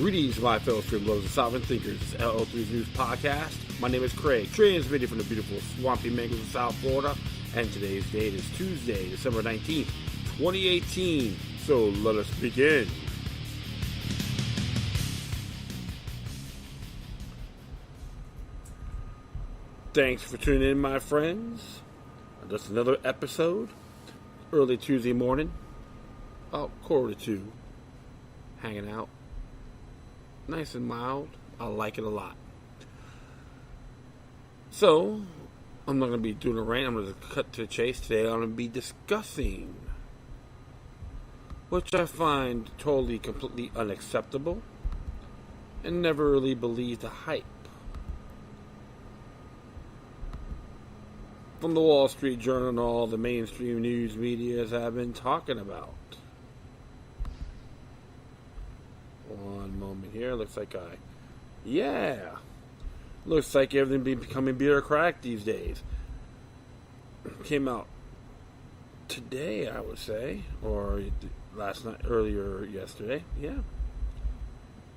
Greetings, my fellow freedom lovers and sovereign thinkers. This is LO3's News Podcast. My name is Craig, transmitting from the beautiful swampy mangroves of South Florida, and today's date is Tuesday, December 19th, 2018. So let us begin. Thanks for tuning in, my friends. Just another episode, early Tuesday morning, about 1:45, hanging out. Nice and mild. I like it a lot. So, I'm not going to be doing a rant. I'm going to cut to the chase. Today I'm going to be discussing, which I find totally, completely unacceptable, and never really believed the hype. From the Wall Street Journal and all the mainstream news medias have been talking about. One moment here. Looks like looks like everything be becoming bureaucratic these days. Came out today, I would say, or last night, earlier yesterday. Yeah,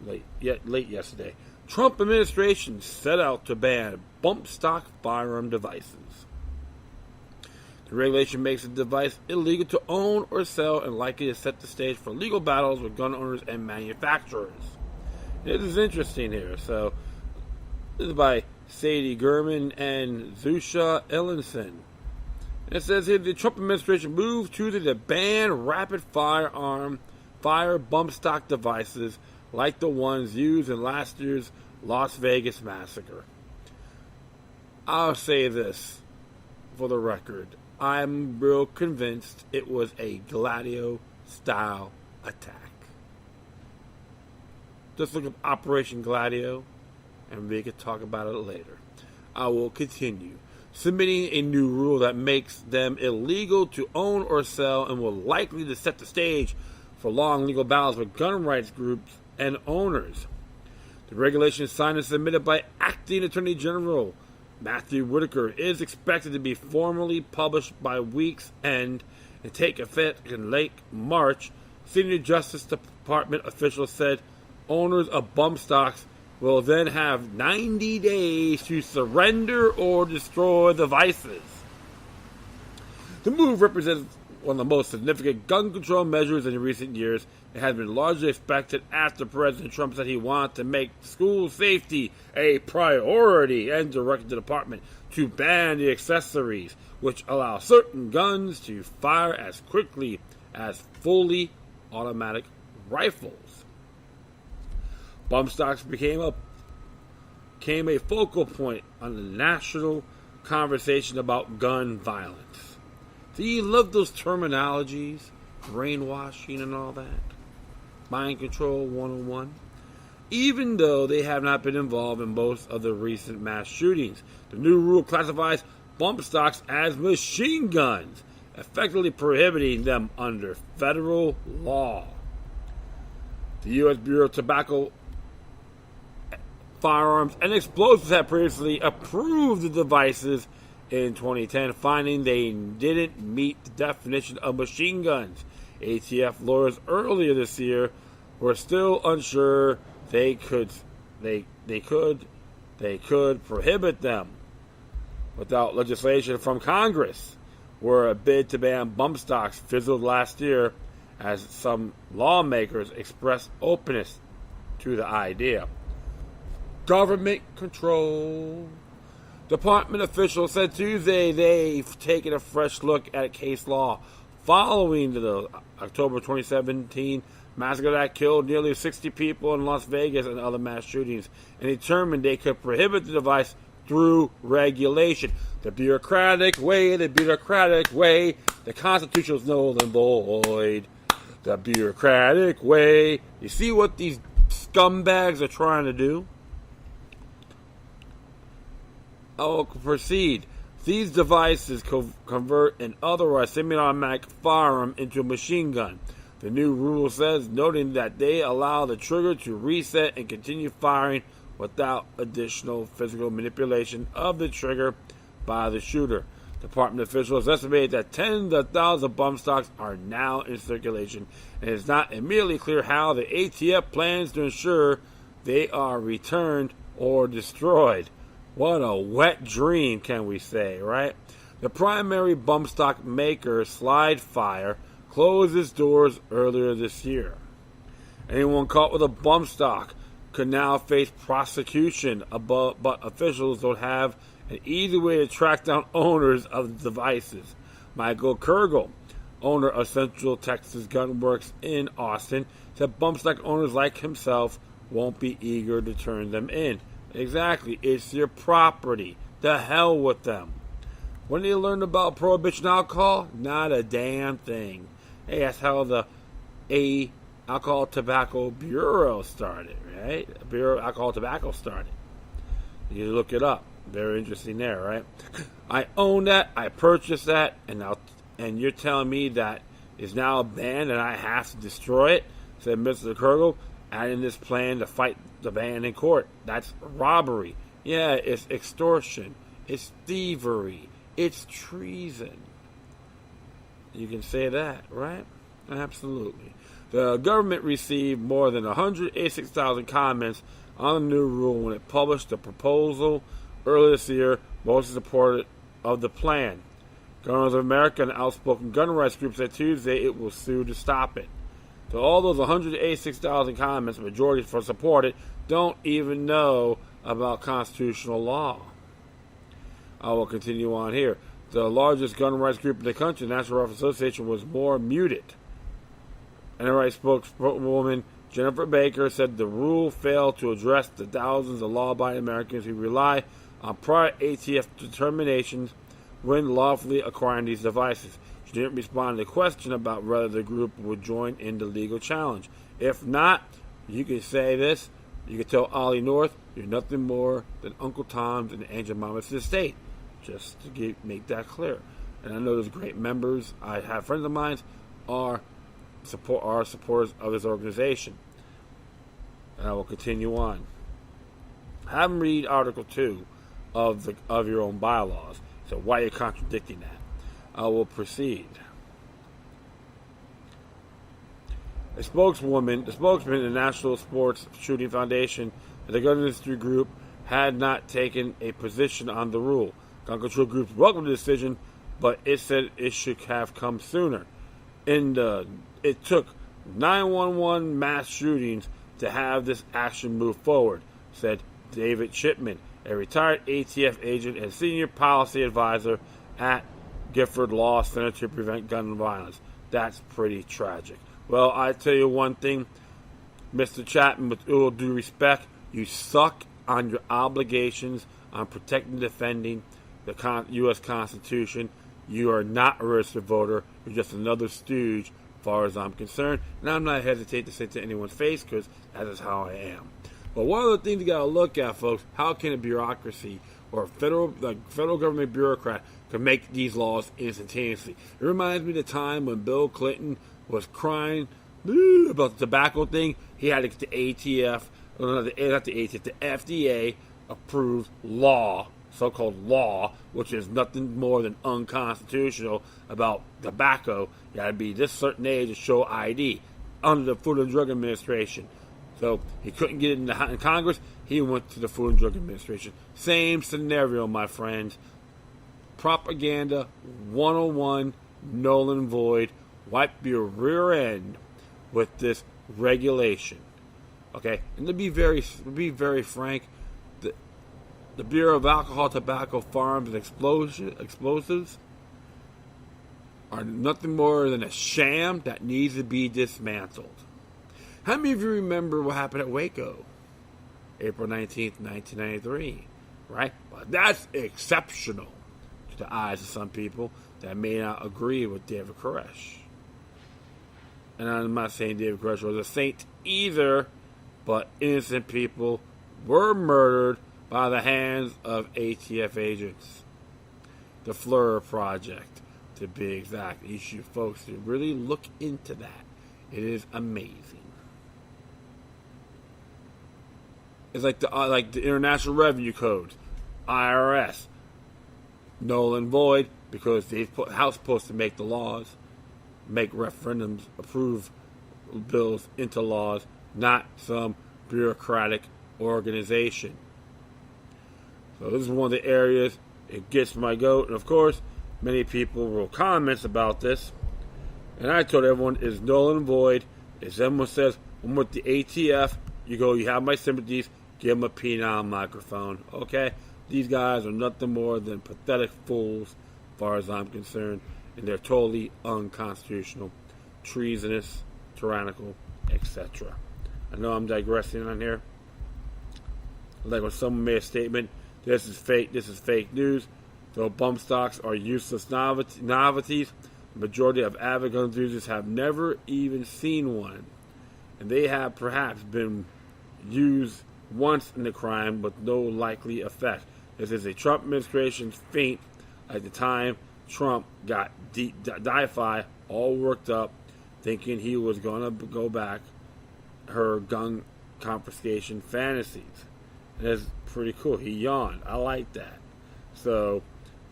late yesterday. Trump administration set out to ban bump stock firearm devices. The regulation makes the device illegal to own or sell and likely to set the stage for legal battles with gun owners and manufacturers. This is interesting here. So, this is by Sadie Gurman and Zusha Ellenson. And it says here, the Trump administration moved Tuesday to ban rapid fire bump stock devices like the ones used in last year's Las Vegas massacre. I'll say this for the record. I'm real convinced it was a Gladio-style attack. Just look up Operation Gladio, and we can talk about it later. I will continue. Submitting a new rule that makes them illegal to own or sell and will likely to set the stage for long legal battles with gun rights groups and owners. The regulation is signed and submitted by Acting Attorney General Matthew Whitaker is expected to be formally published by week's end and take effect in late March. Senior Justice Department officials said owners of bump stocks will then have 90 days to surrender or destroy devices. The move represents one of the most significant gun control measures in recent years. It has been largely expected after President Trump said he wanted to make school safety a priority and directed the department to ban the accessories, which allow certain guns to fire as quickly as fully automatic rifles. Bump stocks became a focal point on the national conversation about gun violence. Do you love those terminologies? Brainwashing and all that? Mind control 101? Even though they have not been involved in most of the recent mass shootings, the new rule classifies bump stocks as machine guns, effectively prohibiting them under federal law. The U.S. Bureau of Tobacco, Firearms, and Explosives had previously approved the devices in 2010, finding they didn't meet the definition of machine guns. ATF lawyers earlier this year were still unsure they could prohibit them without legislation from Congress, where a bid to ban bump stocks fizzled last year as some lawmakers expressed openness to the idea. Government control. Department officials said Tuesday they've taken a fresh look at case law following the October 2017 massacre that killed nearly 60 people in Las Vegas and other mass shootings, and determined they could prohibit the device through regulation. The bureaucratic way, the Constitution is null and void. The bureaucratic way. You see what these scumbags are trying to do? I will proceed. These devices convert an otherwise semi-automatic firearm into a machine gun. The new rule says, noting that they allow the trigger to reset and continue firing without additional physical manipulation of the trigger by the shooter. Department officials estimate that tens of thousands of bump stocks are now in circulation, and it's not immediately clear how the ATF plans to ensure they are returned or destroyed. What a wet dream, can we say, right? The primary bump stock maker, Slide Fire, closed its doors earlier this year. Anyone caught with a bump stock could now face prosecution, but officials don't have an easy way to track down owners of the devices. Michael Kurgel, owner of Central Texas Gun Works in Austin, said bump stock owners like himself won't be eager to turn them in. Exactly, it's your property. The hell with them. When did you learn about prohibition alcohol? Not a damn thing. Hey, that's how the Alcohol Tobacco Bureau started, right? Bureau of Alcohol Tobacco started. You look it up. Very interesting there, right? I own that. I purchased that, and you're telling me that is now a ban and I have to destroy it? Said Mr. Kurgel, adding this plan to fight the ban in court. That's robbery. Yeah, it's extortion. It's thievery. It's treason. You can say that, right? Absolutely. The government received more than 186,000 comments on the new rule when it published the proposal earlier this year, mostly supportive of the plan. Gunners of America and outspoken gun rights groups said Tuesday it will sue to stop it. So all those 186,000 comments, the majority for support it, don't even know about constitutional law. I will continue on here. The largest gun rights group in the country, the National Rifle Association, was more muted. NRA spokeswoman Jennifer Baker said the rule failed to address the thousands of law-abiding Americans who rely on prior ATF determinations when lawfully acquiring these devices. She didn't respond to the question about whether the group would join in the legal challenge. If not, you can say this. You can tell Ollie North, you're nothing more than Uncle Tom's and Aunt Jemima's estate. Just to make that clear. And I know there's great members. I have friends of mine are supporters of this organization. And I will continue on. Have them read Article 2 of your own bylaws. So why are you contradicting that? I will proceed. The spokesman of the National Sports Shooting Foundation and the gun industry group had not taken a position on the rule. Gun control groups welcomed the decision, but it said it should have come sooner. It took 911 mass shootings to have this action move forward, said David Shipman, a retired ATF agent and senior policy advisor at Gifford Law Center to prevent gun violence. That's pretty tragic. Well, I tell you one thing, Mr. Chapman, with all due respect, you suck on your obligations on protecting and defending the U.S. Constitution. You are not a registered voter. You're just another stooge, as far as I'm concerned. And I'm not hesitate to say it to anyone's face, because that is how I am. But one of the things you got to look at, folks, how can a bureaucracy or a federal government bureaucrat can make these laws instantaneously? It reminds me of the time when Bill Clinton was crying about the tobacco thing. He had to get the ATF, the FDA approved law, so-called law, which is nothing more than unconstitutional about tobacco. You got to be this certain age to show ID under the Food and Drug Administration. So he couldn't get it in Congress. He went to the Food and Drug Administration. Same scenario, my friends. Propaganda 101, null and void. Wipe your rear end with this regulation. Okay, and to be very frank, the Bureau of Alcohol, Tobacco, Firearms, and Explosives are nothing more than a sham that needs to be dismantled. How many of you remember what happened at Waco? April 19th, 1993, right? Well, that's exceptional to the eyes of some people that may not agree with David Koresh. And I'm not saying David Koresh was a saint either, but innocent people were murdered by the hands of ATF agents. The Fleur Project, to be exact. You should, folks, to really look into that. It is amazing. It's like the International Revenue Code, IRS, null and void. because the House is supposed to make the laws, make referendums, approve bills into laws, not some bureaucratic organization. So this is one of the areas it gets my goat. And of course, many people wrote comments about this. And I told everyone it's null and void. If someone says, I'm with the ATF, you have my sympathies, give them a penile microphone. Okay? These guys are nothing more than pathetic fools, as far as I'm concerned. And they're totally unconstitutional, treasonous, tyrannical, etc. I know I'm digressing on here. Like when someone made a statement, this is fake news. Though bump stocks are useless novelties, the majority of avid gun enthusiasts have never even seen one. And they have perhaps been used once in the crime with no likely effect. This is a Trump administration's feint at the time Trump got DiFi all worked up, thinking he was going to go back her gun confiscation fantasies. And that's pretty cool. He yawned. I like that. So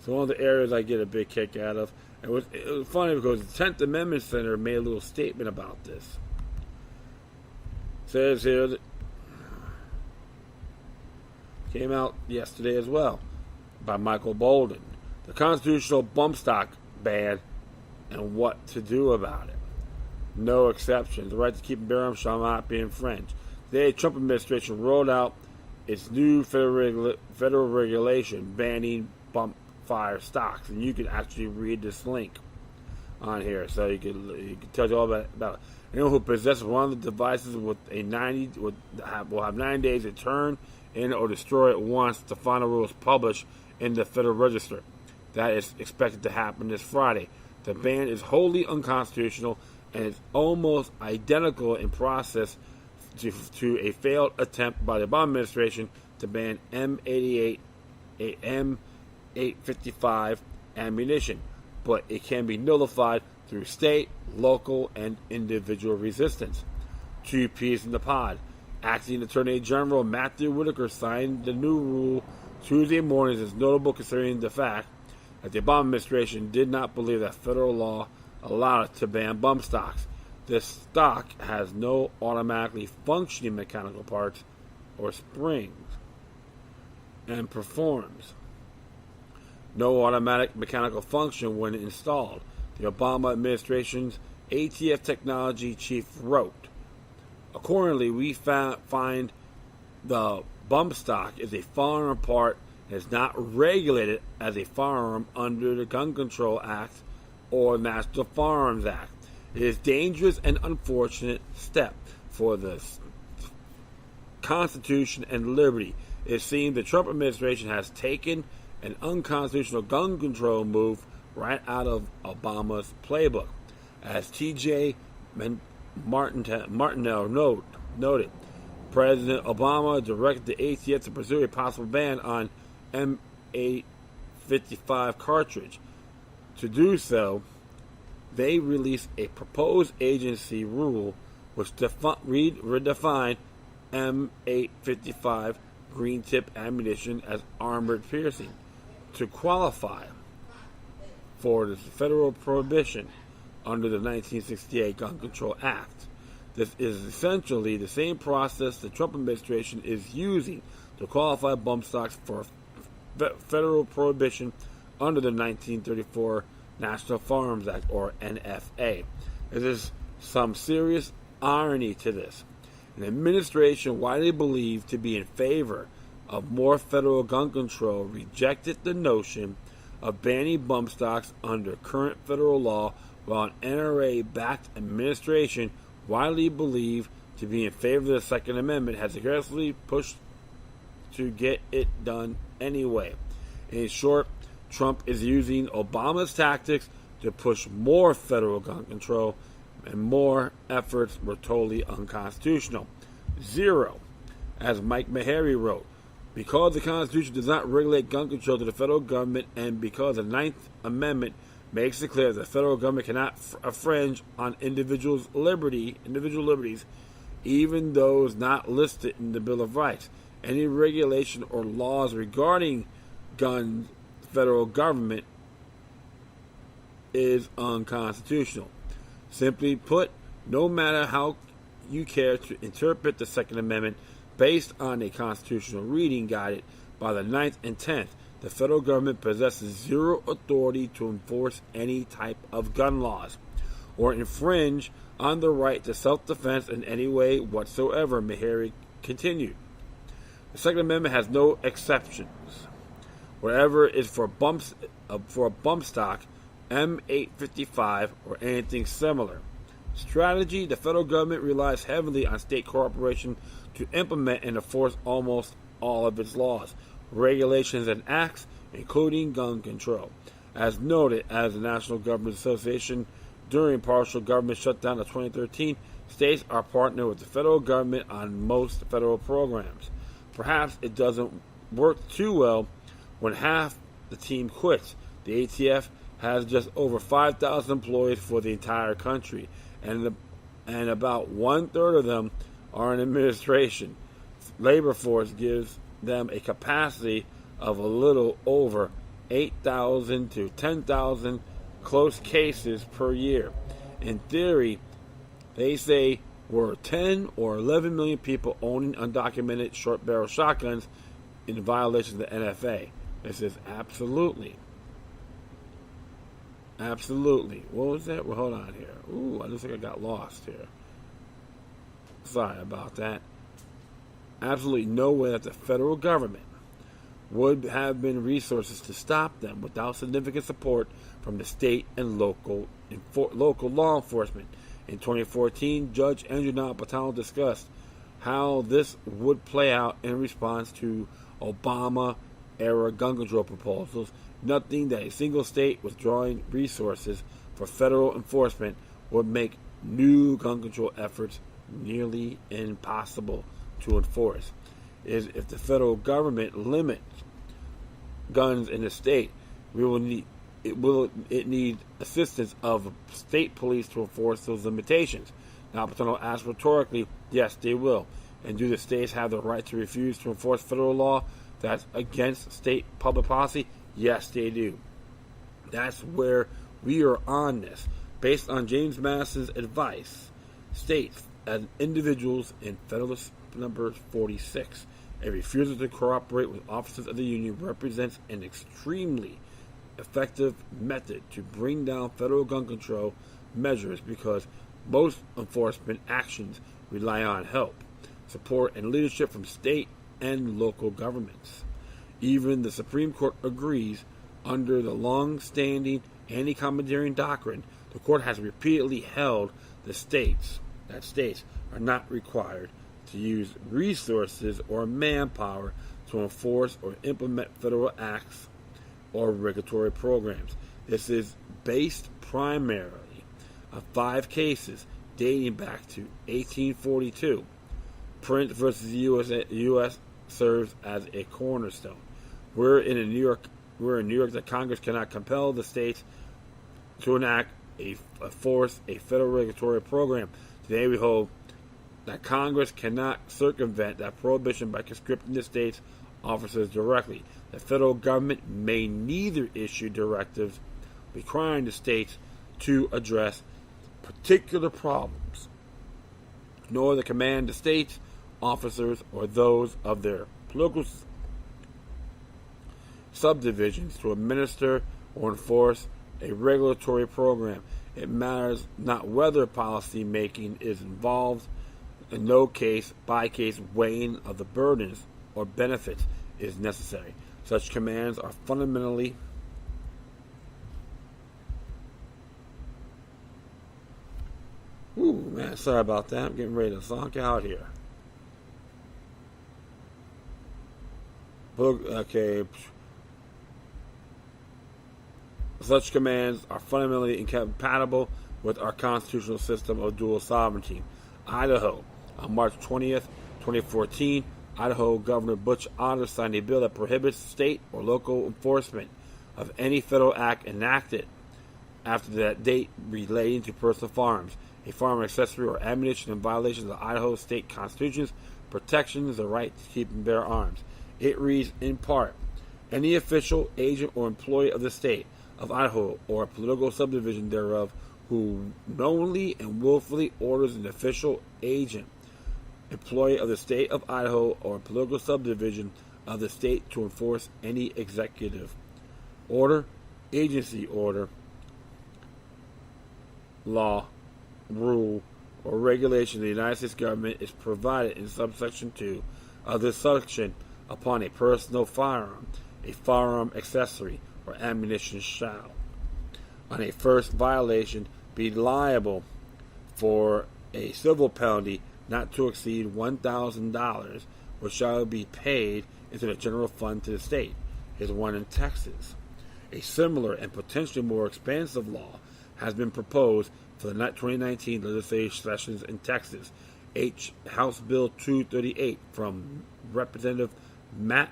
one of the areas I get a big kick out of. It was funny because the 10th Amendment Center made a little statement about this. It says here that came out yesterday as well by Michael Bolden. The constitutional bump stock ban and what to do about it. No exceptions. The right to keep and bear arms shall not be infringed. Today, the Trump administration rolled out its new federal regulation banning bump fire stocks, and you can actually read this link on here, so you can tell you all about it. Anyone who possesses one of the devices with will have 9 days to turn in or destroy it once the final rule is published in the Federal Register. That is expected to happen this Friday. The ban is wholly unconstitutional and is almost identical in process to a failed attempt by the Obama administration to ban M88, M855 ammunition, but it can be nullified through state, local, and individual resistance. 2 peas in the pod. Acting Attorney General Matthew Whitaker signed the new rule Tuesday morning is notable considering the fact that the Obama administration did not believe that federal law allowed it to ban bump stocks. This stock has no automatically functioning mechanical parts or springs and performs no automatic mechanical function when installed. The Obama administration's ATF technology chief wrote, accordingly, we find the bump stock is a firearm part and is not regulated as a firearm under the Gun Control Act or National Firearms Act. It is a dangerous and unfortunate step for the Constitution and liberty. It seems the Trump administration has taken an unconstitutional gun control move right out of Obama's playbook. As T.J. Martinell noted, President Obama directed the ATF to pursue a possible ban on M855 cartridge. To do so, they released a proposed agency rule which redefined M855 green tip ammunition as armored piercing to qualify for the federal prohibition under the 1968 Gun Control Act. This is essentially the same process the Trump administration is using to qualify bump stocks for federal prohibition under the 1934 National Firearms Act, or NFA. There is some serious irony to this. An administration widely believed to be in favor of more federal gun control rejected the notion of banning bump stocks under current federal law, while an NRA-backed administration widely believed to be in favor of the Second Amendment has aggressively pushed to get it done anyway. In short, Trump is using Obama's tactics to push more federal gun control, and more efforts were totally unconstitutional. 0. As Mike Meharry wrote, because the Constitution does not regulate gun control to the federal government, and because the Ninth Amendment makes it clear that the federal government cannot infringe on individual liberties, even those not listed in the Bill of Rights, any regulation or laws regarding guns, federal government is unconstitutional. Simply put, no matter how you care to interpret the Second Amendment based on a constitutional reading guided by the 9th and 10th, the federal government possesses zero authority to enforce any type of gun laws or infringe on the right to self-defense in any way whatsoever, Meharry continued. The Second Amendment has no exceptions. Whatever is for a bump stock, M855, or anything similar. Strategy: the federal government relies heavily on state cooperation to implement and enforce almost all of its laws, regulations, and acts, including gun control. As noted as the National Government Association during partial government shutdown of 2013, states are partnered with the federal government on most federal programs. Perhaps it doesn't work too well when half the team quits. The ATF has just over 5,000 employees for the entire country, and about one-third of them are in administration. Labor force gives them a capacity of a little over 8,000 to 10,000 close cases per year. In theory, they say were 10 or 11 million people owning undocumented short-barrel shotguns in violation of the NFA. This is absolutely. What was that? Well, hold on here. Ooh, I just think I got lost here. Sorry about that. Absolutely no way that the federal government would have been resources to stop them without significant support from the state and local law enforcement. In 2014, Judge Andrew Napolitano discussed how this would play out in response to Obama-era gun control proposals, noting that a single state withdrawing resources for federal enforcement would make new gun control efforts nearly impossible to enforce. If the federal government limits guns in the state, it need assistance of state police to enforce those limitations. Napolitano asked rhetorically, yes, they will. And do the states have the right to refuse to enforce federal law that's against state public policy? Yes, they do. That's where we are on this. Based on James Madison's advice, states as individuals in Federalist Number 46, a refusal to cooperate with officers of the Union represents an extremely effective method to bring down federal gun control measures because most enforcement actions rely on help, support, and leadership from state and local governments. Even the Supreme Court agrees. Under the long-standing anti-commandeering doctrine, the court has repeatedly held that states are not required to use resources or manpower to enforce or implement federal acts or regulatory programs. This is based primarily on 5 cases dating back to 1842. Prince versus U.S. serves as a cornerstone. We're in New York that Congress cannot compel the states to enact a federal regulatory program. Today we hold that Congress cannot circumvent that prohibition by conscripting the states' officers directly. The federal government may neither issue directives requiring the states to address particular problems, nor the command the states' officers or those of their political subdivisions to administer or enforce a regulatory program. It matters not whether policy making is involved. In no case by case weighing of the burdens or benefits is necessary. Such commands are fundamentally sorry about that. I'm getting ready to zonk out here. Okay. Such commands are fundamentally incompatible with our constitutional system of dual sovereignty. Idaho. On March 20th, 2014, Idaho Governor Butch Otter signed a bill that prohibits state or local enforcement of any federal act enacted after that date relating to personal firearms, a firearm accessory, or ammunition in violation of the Idaho state constitution's protections the right to keep and bear arms. It reads in part, any official, agent, or employee of the state of Idaho or a political subdivision thereof who knowingly and willfully orders an official agent, employee of the state of Idaho or a political subdivision of the state to enforce any executive order, agency order, law, rule, or regulation of the United States government is provided in subsection 2 of this section upon a personal firearm, a firearm accessory, or ammunition shall, on a first violation, be liable for a civil penalty not to exceed $1,000, which shall be paid into the general fund to the state. Here's one in Texas. A similar and potentially more expansive law has been proposed for the 2019 legislative sessions in Texas. House Bill 238 from Representative Matt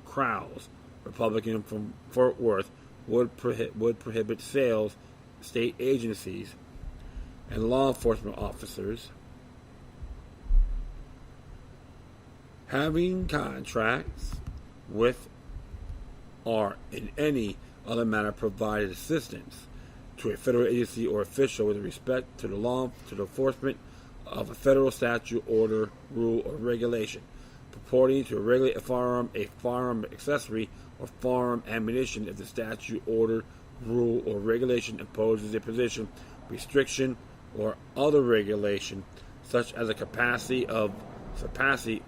Krause, Republican from Fort Worth, would prohibit sales, state agencies, and law enforcement officers having contracts with or in any other manner provided assistance to a federal agency or official with respect to the enforcement of a federal statute, order, rule, or regulation purporting to regulate a firearm accessory, or firearm ammunition if the statute, order, rule, or regulation imposes a position, restriction, or other regulation, such as a capacity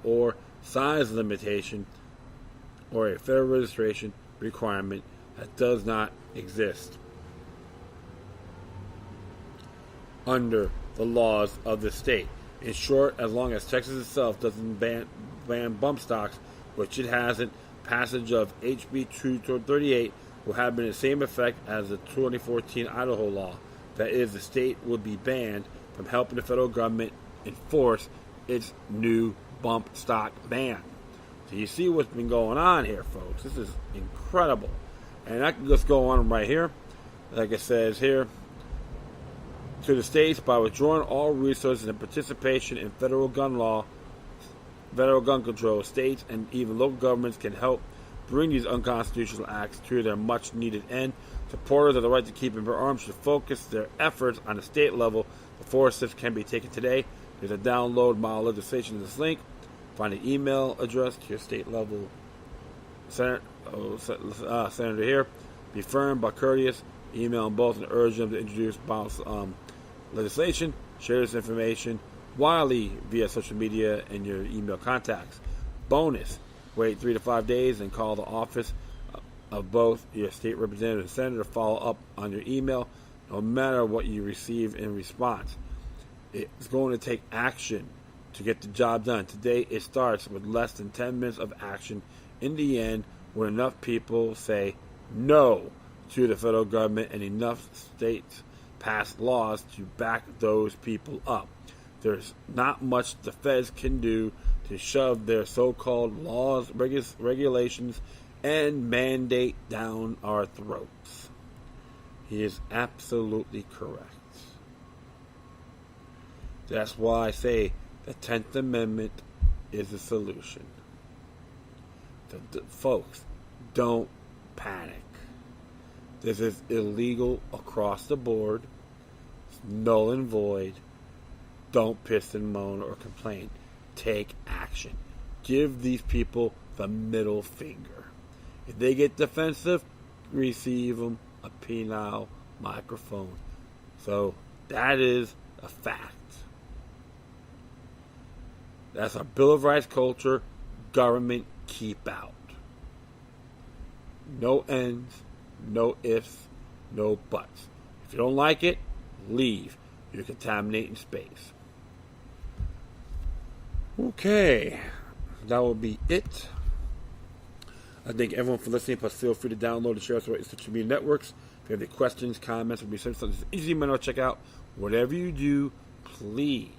or size limitation, or a federal registration requirement that does not exist under the laws of the state. In short, as long as Texas itself doesn't ban bump stocks, which it hasn't, passage of HB 238 will have been the same effect as the 2014 Idaho law. That is, the state would be banned from helping the federal government enforce its new bump stock ban. So you see what's been going on here, folks. This is incredible. And I can just go on right here. Like it says here, to the states, by withdrawing all resources and participation in federal gun control, states and even local governments can help bring these unconstitutional acts to their much-needed end. Supporters of the right to keep and bear arms should focus their efforts on the state level. The 4 steps can be taken today. There's a download model legislation in this link. Find an email address to your state level senator here. Be firm but courteous. Email them both and urge them to introduce legislation. Share this information widely via social media and your email contacts. Bonus: wait 3 to 5 days and call the office of both your state representative and senator to follow up on your email, no matter what you receive in response. It's going to take action to get the job done. Today it starts with less than 10 minutes of action. In the end, when enough people say no to the federal government and enough states pass laws to back those people up, there's not much the feds can do to shove their so-called laws, regulations, and mandate down our throats. He is absolutely correct. That's why I say the 10th Amendment is the solution. Folks, don't panic. This is illegal across the board. It's null and void. Don't piss and moan or complain. Take action. Give these people the middle finger. If they get defensive, receive them a penile microphone. So that is a fact. That's our Bill of Rights culture. Government keep out. No ends, no ifs, no buts. If you don't like it, leave. You're contaminating space. Okay, that will be it. I thank everyone for listening. Plus, feel free to download and share us on social media networks. If you have any questions, comments, or research, something easy to check out. Whatever you do, please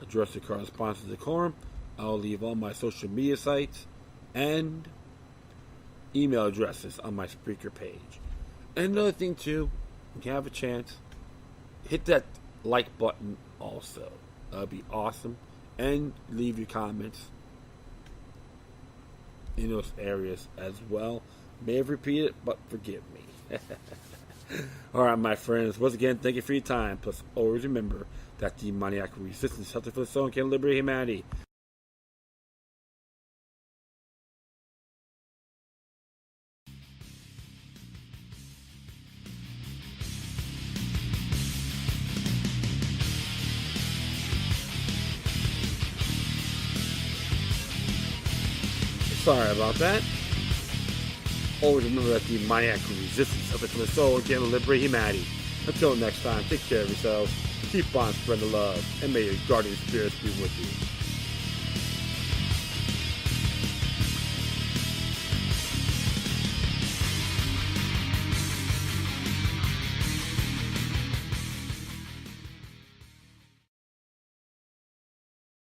address your correspondence to decorum. I'll leave all my social media sites and email addresses on my Spreaker page. And another thing, too, if you have a chance, hit that like button also. That would be awesome. And leave your comments in those areas as well. May have repeated, but forgive me. Alright, my friends, once again, thank you for your time. Plus, always remember that demoniac resistance, shelter for the soul, can liberate humanity. Sorry about that. Always remember that demoniac resistance of it for the soul and can liberate humanity. Until next time, take care of yourselves, keep on spreading the love, and may your guardian spirits be with you.